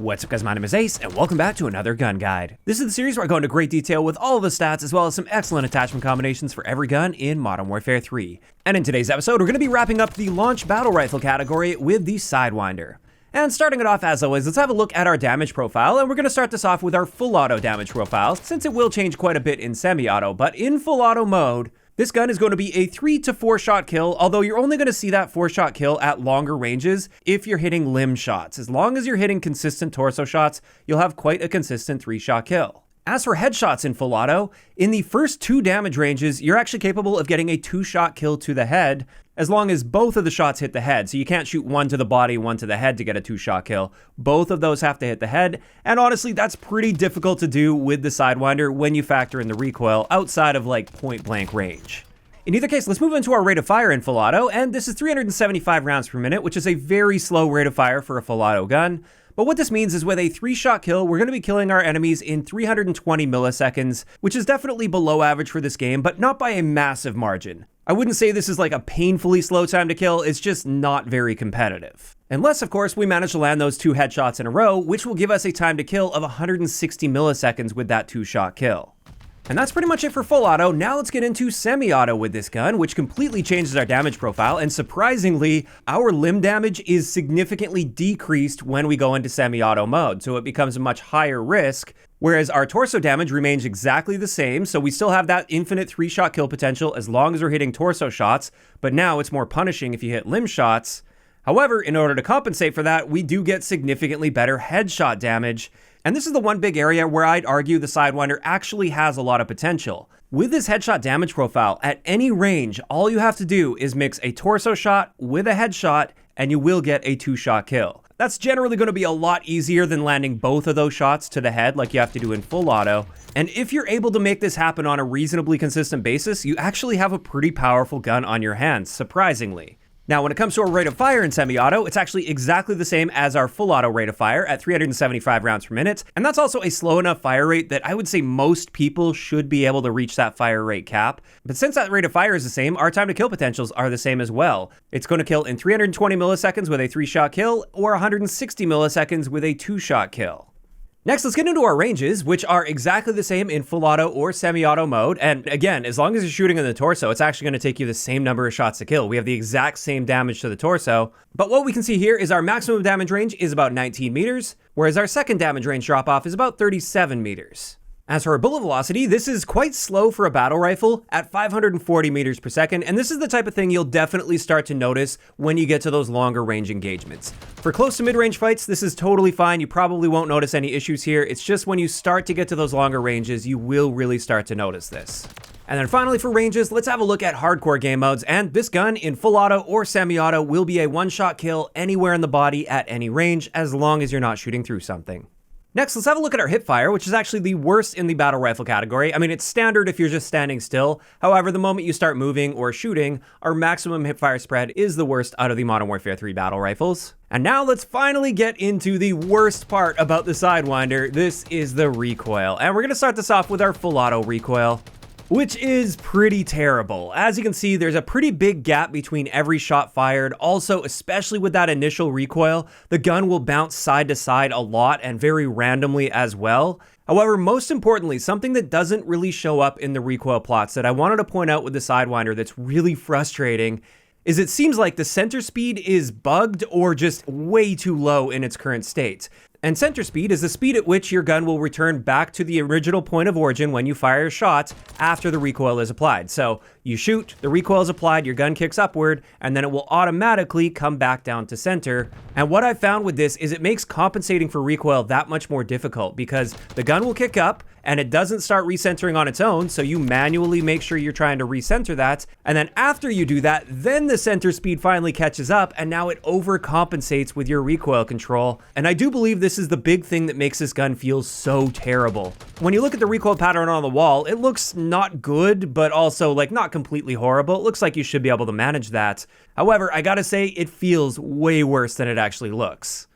What's up guys, my name is Ace, and welcome back to another gun guide. This is the series where I go into great detail with all of the stats as well as some excellent attachment combinations for every gun in Modern Warfare 3. And in today's episode, we're going to be wrapping up the launch battle rifle category with the Sidewinder. And starting it off as always, let's have a look at our damage profile, and we're going to start this off with our full auto damage profile, since it will change quite a bit in semi-auto, but in full auto mode, this gun is going to be a 3 to 4 shot kill, although you're only going to see that 4 shot kill at longer ranges if you're hitting limb shots. As long as you're hitting consistent torso shots, you'll have quite a consistent 3 shot kill. As for headshots in full auto, in the first 2 damage ranges, you're actually capable of getting a 2 shot kill to the head, as long as both of the shots hit the head. So you can't shoot one to the body, one to the head to get a 2 shot kill. Both of those have to hit the head, and honestly, that's pretty difficult to do with the Sidewinder when you factor in the recoil outside of like point blank range. In either case, let's move into our rate of fire in full auto, and this is 375 rounds per minute, which is a very slow rate of fire for a full auto gun. But what this means is with a 3 shot kill, we're going to be killing our enemies in 320 milliseconds, which is definitely below average for this game, but not by a massive margin. I wouldn't say this is like a painfully slow time to kill, it's just not very competitive. Unless, of course, we manage to land those 2 headshots in a row, which will give us a time to kill of 160 milliseconds with that 2 shot kill. And that's pretty much it for full auto. Now let's get into semi-auto with this gun, which completely changes our damage profile, and surprisingly, our limb damage is significantly decreased when we go into semi-auto mode, so it becomes a much higher risk, whereas our torso damage remains exactly the same, so we still have that infinite 3 shot kill potential as long as we're hitting torso shots, but now it's more punishing if you hit limb shots. However, in order to compensate for that, we do get significantly better headshot damage. And this is the one big area where I'd argue the Sidewinder actually has a lot of potential. With this headshot damage profile, at any range, all you have to do is mix a torso shot with a headshot, and you will get a 2 shot kill. That's generally going to be a lot easier than landing both of those shots to the head like you have to do in full auto. And if you're able to make this happen on a reasonably consistent basis, you actually have a pretty powerful gun on your hands, surprisingly. Now, when it comes to our rate of fire in semi-auto, it's actually exactly the same as our full auto rate of fire at 375 rounds per minute, and that's also a slow enough fire rate that I would say most people should be able to reach that fire rate cap. But since that rate of fire is the same, our time to kill potentials are the same as well. It's going to kill in 320 milliseconds with a 3 shot kill, or 160 milliseconds with a 2 shot kill. Next, let's get into our ranges, which are exactly the same in full auto or semi-auto mode. And again, as long as you're shooting in the torso, it's actually going to take you the same number of shots to kill. We have the exact same damage to the torso. But what we can see here is our maximum damage range is about 19 meters, whereas our second damage range drop-off is about 37 meters. As for our bullet velocity, this is quite slow for a battle rifle at 540 meters per second, and this is the type of thing you'll definitely start to notice when you get to those longer range engagements. For close to mid-range fights, this is totally fine. You probably won't notice any issues here. It's just when you start to get to those longer ranges, you will really start to notice this. And then finally for ranges, let's have a look at hardcore game modes, and this gun in full auto or semi-auto will be a 1-shot kill anywhere in the body at any range, as long as you're not shooting through something. Next, let's have a look at our Hipfire, which is actually the worst in the battle rifle category. I mean, it's standard if you're just standing still. However, the moment you start moving or shooting, our maximum Hipfire spread is the worst out of the Modern Warfare 3 battle rifles. And now let's finally get into the worst part about the Sidewinder. This is the recoil. And we're going to start this off with our full auto recoil, which is pretty terrible. As you can see, there's a pretty big gap between every shot fired. Also, especially with that initial recoil, the gun will bounce side to side a lot and very randomly as well. However, most importantly, something that doesn't really show up in the recoil plots that I wanted to point out with the Sidewinder that's really frustrating is it seems like the center speed is bugged or just way too low in its current state. And center speed is the speed at which your gun will return back to the original point of origin when you fire a shot after the recoil is applied. So you shoot, the recoil is applied, your gun kicks upward, and then it will automatically come back down to center. And what I've found with this is it makes compensating for recoil that much more difficult because the gun will kick up and it doesn't start recentering on its own, so you manually make sure you're trying to recenter that. And then after you do that, then the center speed finally catches up and now it overcompensates with your recoil control. And I do believe this is the big thing that makes this gun feel so terrible. When you look at the recoil pattern on the wall, it looks not good, but also like not completely horrible. It looks like you should be able to manage that. However, I gotta say, it feels way worse than it actually looks.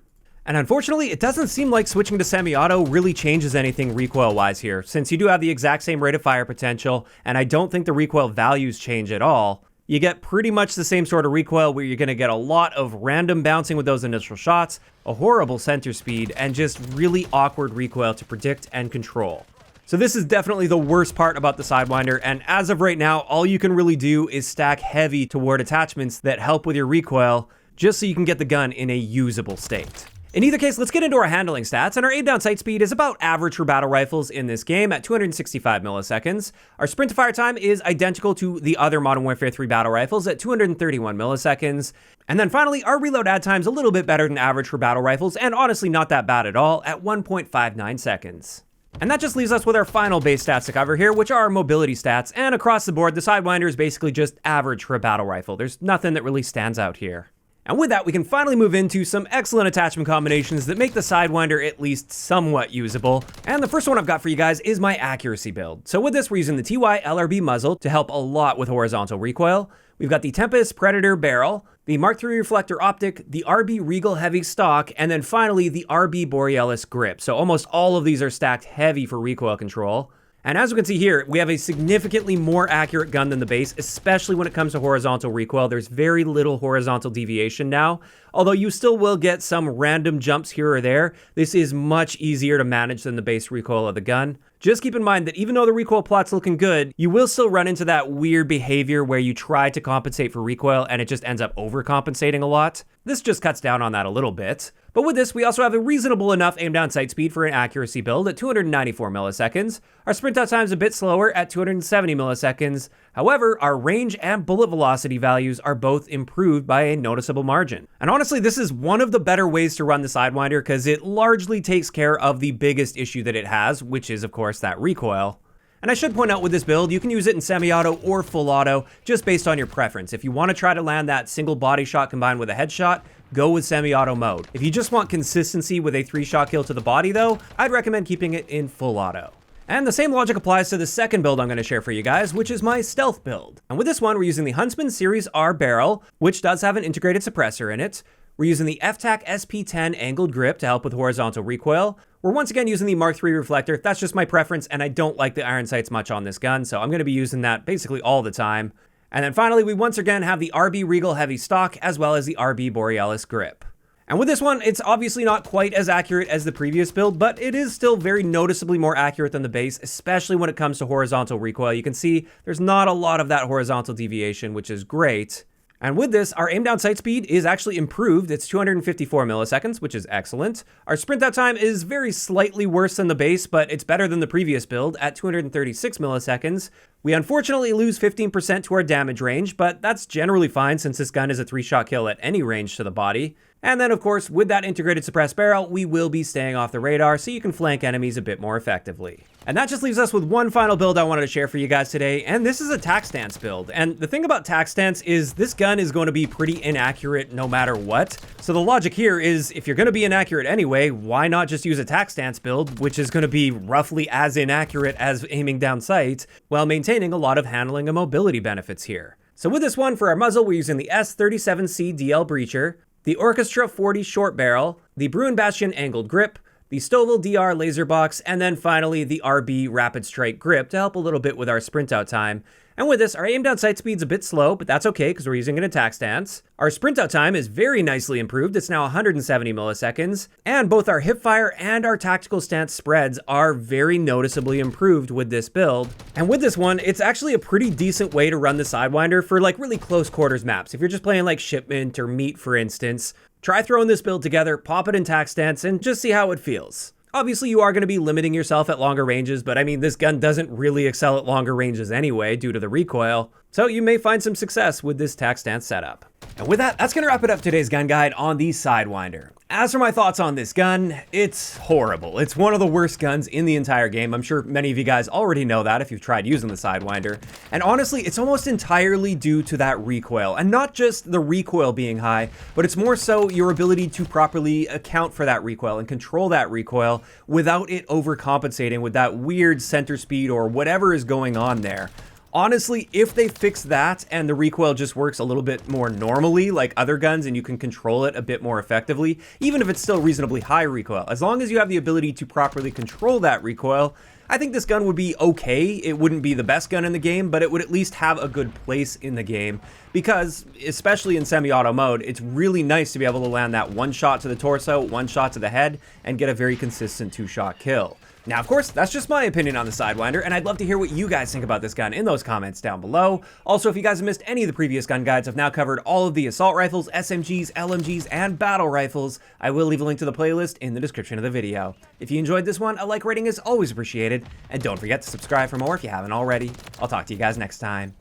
And unfortunately, it doesn't seem like switching to semi-auto really changes anything recoil-wise here, since you do have the exact same rate of fire potential, and I don't think the recoil values change at all. you get pretty much the same sort of recoil where you're going to get a lot of random bouncing with those initial shots, a horrible center speed, and just really awkward recoil to predict and control. So this is definitely the worst part about the Sidewinder, and as of right now, all you can really do is stack heavy toward attachments that help with your recoil, just so you can get the gun in a usable state. In either case, let's get into our handling stats, and our aim down sight speed is about average for battle rifles in this game at 265 milliseconds. Our sprint to fire time is identical to the other Modern Warfare 3 battle rifles at 231 milliseconds. And then finally, our reload add time is a little bit better than average for battle rifles, and honestly not that bad at all at 1.59 seconds. And that just leaves us with our final base stats to cover here, which are our mobility stats, and across the board, the Sidewinder is basically just average for a battle rifle. There's nothing that really stands out here. And with that, we can finally move into some excellent attachment combinations that make the Sidewinder at least somewhat usable. And the first one I've got for you guys is my accuracy build. So with this, we're using the TY LRB muzzle to help a lot with horizontal recoil. We've got the Tempest Predator barrel, the Mark III reflector optic, the RB Regal heavy stock, and then finally the RB Borealis grip. So almost all of these are stacked heavy for recoil control. And as we can see here, we have a significantly more accurate gun than the base, especially when it comes to horizontal recoil. There's very little horizontal deviation now. Although you still will get some random jumps here or there, this is much easier to manage than the base recoil of the gun. Just keep in mind that even though the recoil plot's looking good, you will still run into that weird behavior where you try to compensate for recoil and it just ends up overcompensating a lot. This just cuts down on that a little bit. But with this, we also have a reasonable enough aim down sight speed for an accuracy build at 294 milliseconds. Our sprint out time is a bit slower at 270 milliseconds. However, our range and bullet velocity values are both improved by a noticeable margin. And honestly, this is one of the better ways to run the Sidewinder because it largely takes care of the biggest issue that it has, which is of course that recoil. And I should point out with this build, you can use it in semi-auto or full auto, just based on your preference. If you want to try to land that single body shot combined with a headshot, go with semi-auto mode. If you just want consistency with a 3-shot kill to the body though, I'd recommend keeping it in full auto. And the same logic applies to the second build I'm going to share for you guys, which is my stealth build. And with this one, we're using the Huntsman Series R barrel, which does have an integrated suppressor in it. We're using the FTAC SP10 angled grip to help with horizontal recoil. We're once again using the Mark III reflector. That's just my preference, and I don't like the iron sights much on this gun, so I'm going to be using that basically all the time. And then finally, we once again have the RB Regal heavy stock, as well as the RB Borealis grip. And with this one, it's obviously not quite as accurate as the previous build, but it is still very noticeably more accurate than the base, especially when it comes to horizontal recoil. You can see there's not a lot of that horizontal deviation, which is great. And with this, our aim down sight speed is actually improved. It's 254 milliseconds, which is excellent. Our sprint out time is very slightly worse than the base, but it's better than the previous build at 236 milliseconds. We unfortunately lose 15% to our damage range, but that's generally fine since this gun is a 3-shot kill at any range to the body. And then of course, with that integrated suppressed barrel, we will be staying off the radar so you can flank enemies a bit more effectively. And that just leaves us with one final build I wanted to share for you guys today, and this is a tac stance build. And the thing about tac stance is this gun is going to be pretty inaccurate no matter what. So the logic here is if you're going to be inaccurate anyway, why not just use a tac stance build, which is going to be roughly as inaccurate as aiming down sight, while maintaining a lot of handling and mobility benefits here. So with this one, for our muzzle, we're using the S37C DL Breacher, the Orchestra 40 short barrel, the Bruin Bastion angled grip, the Stovall DR laser box, and then finally the RB Rapid Strike grip to help a little bit with our sprint out time. And with this, our aim down sight speed's a bit slow, but that's okay because we're using an attack stance. Our sprint out time is very nicely improved. It's now 170 milliseconds. And both our hipfire and our tactical stance spreads are very noticeably improved with this build. And with this one, it's actually a pretty decent way to run the Sidewinder for like really close quarters maps. If you're just playing like Shipment or Meat, for instance, try throwing this build together, pop it in tac stance, and just see how it feels. Obviously, you are going to be limiting yourself at longer ranges, but I mean, this gun doesn't really excel at longer ranges anyway due to the recoil, so you may find some success with this tac stance setup. And with that, that's going to wrap it up today's gun guide on the Sidewinder. As for my thoughts on this gun, it's horrible. It's one of the worst guns in the entire game. I'm sure many of you guys already know that if you've tried using the Sidewinder. And honestly, it's almost entirely due to that recoil. And not just the recoil being high, but it's more so your ability to properly account for that recoil and control that recoil without it overcompensating with that weird center speed or whatever is going on there. Honestly, if they fix that and the recoil just works a little bit more normally like other guns and you can control it a bit more effectively, even if it's still reasonably high recoil, as long as you have the ability to properly control that recoil, I think this gun would be okay. It wouldn't be the best gun in the game, but it would at least have a good place in the game because, especially in semi-auto mode, it's really nice to be able to land that one shot to the torso, one shot to the head, and get a very consistent 2-shot kill. Now, of course, that's just my opinion on the Sidewinder, and I'd love to hear what you guys think about this gun in those comments down below. Also, if you guys have missed any of the previous gun guides, I've now covered all of the assault rifles, SMGs, LMGs, and battle rifles. I will leave a link to the playlist in the description of the video. If you enjoyed this one, a like rating is always appreciated, and don't forget to subscribe for more if you haven't already. I'll talk to you guys next time.